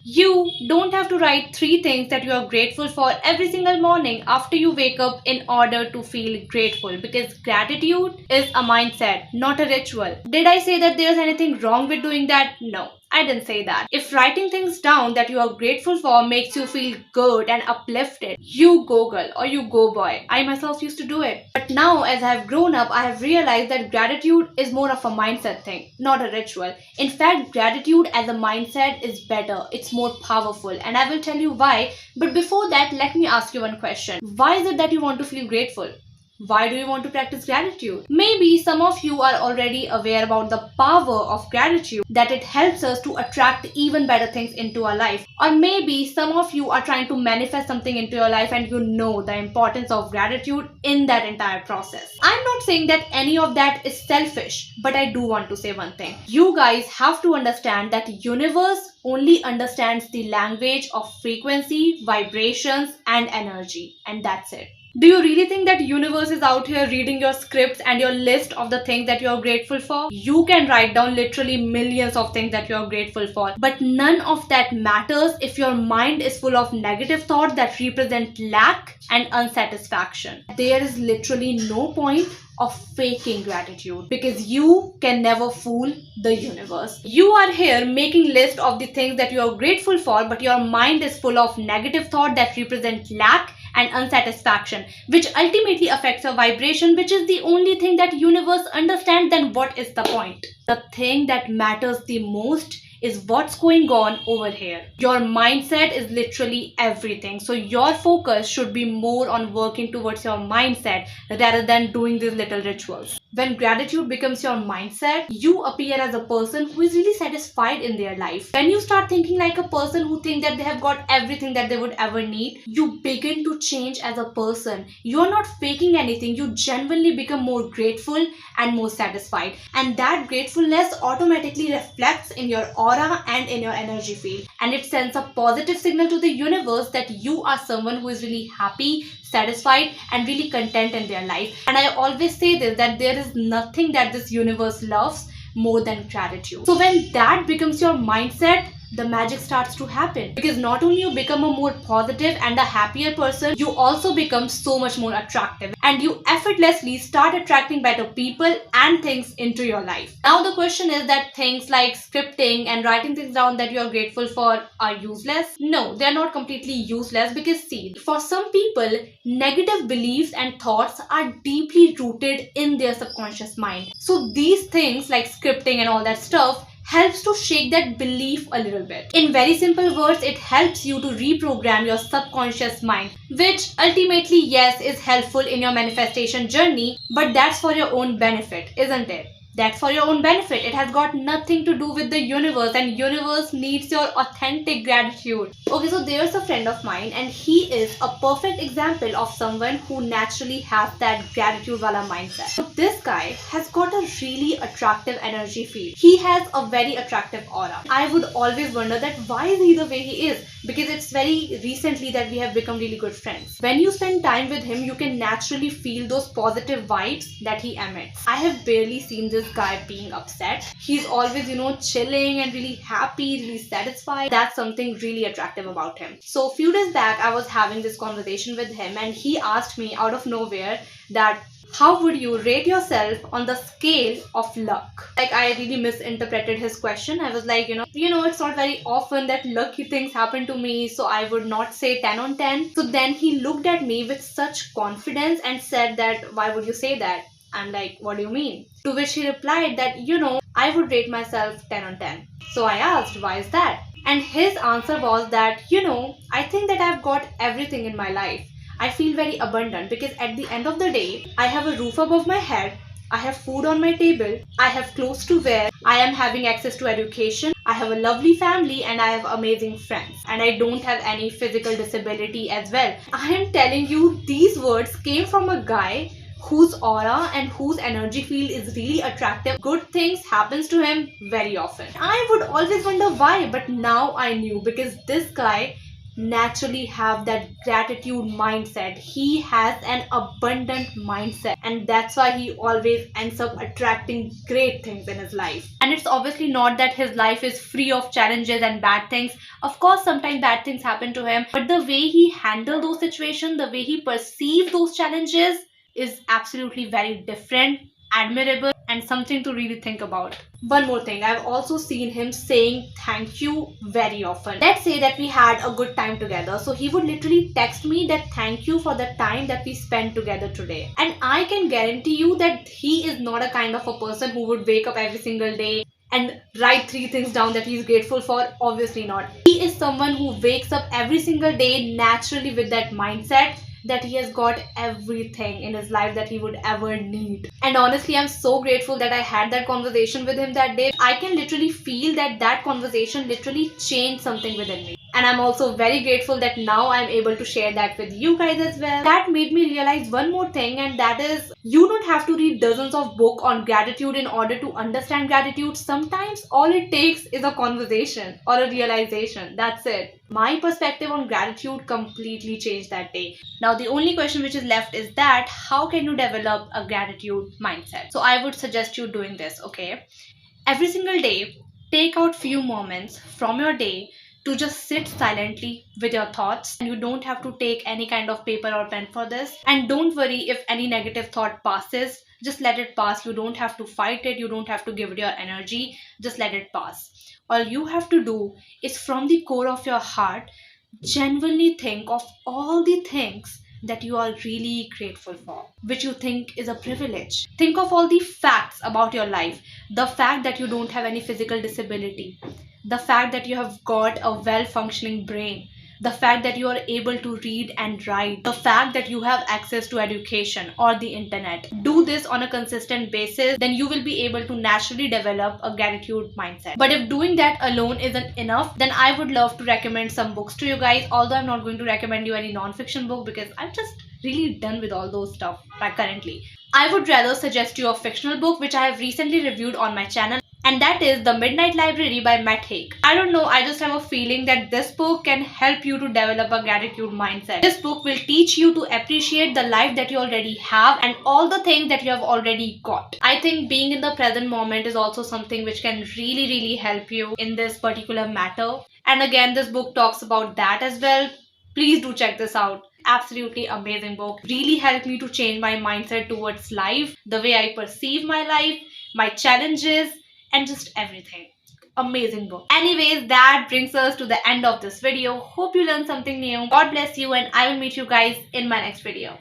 You don't have to write three things that you are grateful for every single morning after you wake up in order to feel grateful, because gratitude is a mindset, not a ritual. Did I say that there's anything wrong with doing that? No. I didn't say that. If writing things down that you are grateful for makes you feel good and uplifted, you go girl or you go boy. I myself used to do it. But now, as I have grown up, I have realized that gratitude is more of a mindset thing, not a ritual. In fact, gratitude as a mindset is better, it's more powerful, and I will tell you why. But before that, let me ask you one question. Why is it that you want to feel grateful? Why do you want to practice gratitude? Maybe some of you are already aware about the power of gratitude, that it helps us to attract even better things into our life. Or maybe some of you are trying to manifest something into your life and you know the importance of gratitude in that entire process. I'm not saying that any of that is selfish, but I do want to say one thing. You guys have to understand that universe only understands the language of frequency, vibrations, and energy, and that's it. Do you really think that universe is out here reading your scripts and your list of the things that you are grateful for? You can write down literally millions of things that you are grateful for, but none of that matters if your mind is full of negative thoughts that represent lack and unsatisfaction. There is literally no point of faking gratitude, because you can never fool the universe. You are here making list of the things that you are grateful for, but your mind is full of negative thought that represent lack and unsatisfaction, which ultimately affects your vibration, which is the only thing that universe understands. Then what is the point? The thing that matters the most is what's going on over here. Your mindset is literally everything. So your focus should be more on working towards your mindset rather than doing these little rituals. When gratitude becomes your mindset, you appear as a person who is really satisfied in their life. When you start thinking like a person who thinks that they have got everything that they would ever need, you begin to change as a person. You're not faking anything. You genuinely become more grateful and more satisfied. And that gratefulness automatically reflects in your aura and in your energy field. And it sends a positive signal to the universe that you are someone who is really happy, satisfied, and really content in their life. And I always say this, that there is nothing that this universe loves more than gratitude. So when that becomes your mindset, the magic starts to happen, because not only you become a more positive and a happier person, you also become so much more attractive, and you effortlessly start attracting better people and things into your life. Now the question is that things like scripting and writing things down that you are grateful for are useless. No, they are not completely useless, because see, for some people, negative beliefs and thoughts are deeply rooted in their subconscious mind. So these things like scripting and all that stuff helps to shake that belief a little bit. In very simple words, it helps you to reprogram your subconscious mind, which ultimately, yes, is helpful in your manifestation journey, but that's for your own benefit, isn't it? That's for your own benefit. It has got nothing to do with the universe, and universe needs your authentic gratitude. Okay, so there's a friend of mine, and he is a perfect example of someone who naturally has that gratitude wala mindset. So this guy has got a really attractive energy field. He has a very attractive aura. I would always wonder that why is he the way he is, because it's very recently that we have become really good friends. When you spend time with him, you can naturally feel those positive vibes that he emits. I have barely seen this guy being upset. He's always, chilling and really happy, really satisfied. That's something really attractive about him. So a few days back, I was having this conversation with him, and he asked me out of nowhere that how would you rate yourself on the scale of luck? Like, I really misinterpreted his question. I was like, it's not very often that lucky things happen to me, so I would not say 10 on 10. So then he looked at me with such confidence and said that, why would you say that? I'm like, what do you mean? To which he replied that, I would rate myself 10 on 10. So I asked, why is that? And his answer was that, I think that I've got everything in my life. I feel very abundant, because at the end of the day, I have a roof above my head, I have food on my table, I have clothes to wear, I am having access to education, I have a lovely family, and I have amazing friends. And I don't have any physical disability as well. I am telling you, these words came from a guy whose aura and whose energy field is really attractive. Good things happens to him very often. I would always wonder why, but now I knew, because this guy naturally have that gratitude mindset. He has an abundant mindset, and that's why he always ends up attracting great things in his life. And it's obviously not that his life is free of challenges and bad things. Of course, sometimes bad things happen to him, but the way he handled those situations, the way he perceived those challenges is absolutely very different, admirable, and something to really think about. One more thing, I've also seen him saying thank you very often. Let's say that we had a good time together, so he would literally text me that thank you for the time that we spent together today. And I can guarantee you that he is not a kind of a person who would wake up every single day and write three things down that he's grateful for. Obviously not. He is someone who wakes up every single day naturally with that mindset that he has got everything in his life that he would ever need. And honestly, I'm so grateful that I had that conversation with him that day. I can literally feel that that conversation literally changed something within me. And I'm also very grateful that now I'm able to share that with you guys as well. That made me realize one more thing, and that is you don't have to read dozens of books on gratitude in order to understand gratitude. Sometimes all it takes is a conversation or a realization. That's it. My perspective on gratitude completely changed that day. Now, the only question which is left is that how can you develop a gratitude mindset? So, I would suggest you doing this, okay? Every single day, take out few moments from your day to just sit silently with your thoughts. And you don't have to take any kind of paper or pen for this. And don't worry if any negative thought passes. Just let it pass. You don't have to fight it. You don't have to give it your energy. Just let it pass. All you have to do is from the core of your heart, genuinely think of all the things that you are really grateful for, which you think is a privilege. Think of all the facts about your life, the fact that you don't have any physical disability, the fact that you have got a well functioning brain, the fact that you are able to read and write, the fact that you have access to education or the internet. Do this on a consistent basis, then you will be able to naturally develop a gratitude mindset. But if doing that alone isn't enough, then I would love to recommend some books to you guys. Although I'm not going to recommend you any non-fiction book because I'm just really done with all those stuff right currently. I would rather suggest you a fictional book which I have recently reviewed on my channel, and that is The Midnight Library by Matt Haig. I don't know, I just have a feeling that this book can help you to develop a gratitude mindset. This book will teach you to appreciate the life that you already have and all the things that you have already got. I think being in the present moment is also something which can really help you in this particular matter. And again, this book talks about that as well. Please do check this out. Absolutely amazing book. Really helped me to change my mindset towards life, the way I perceive my life, my challenges, and just everything. Amazing book. Anyways, that brings us to the end of this video. Hope you learned something new. God bless you, and I will meet you guys in my next video.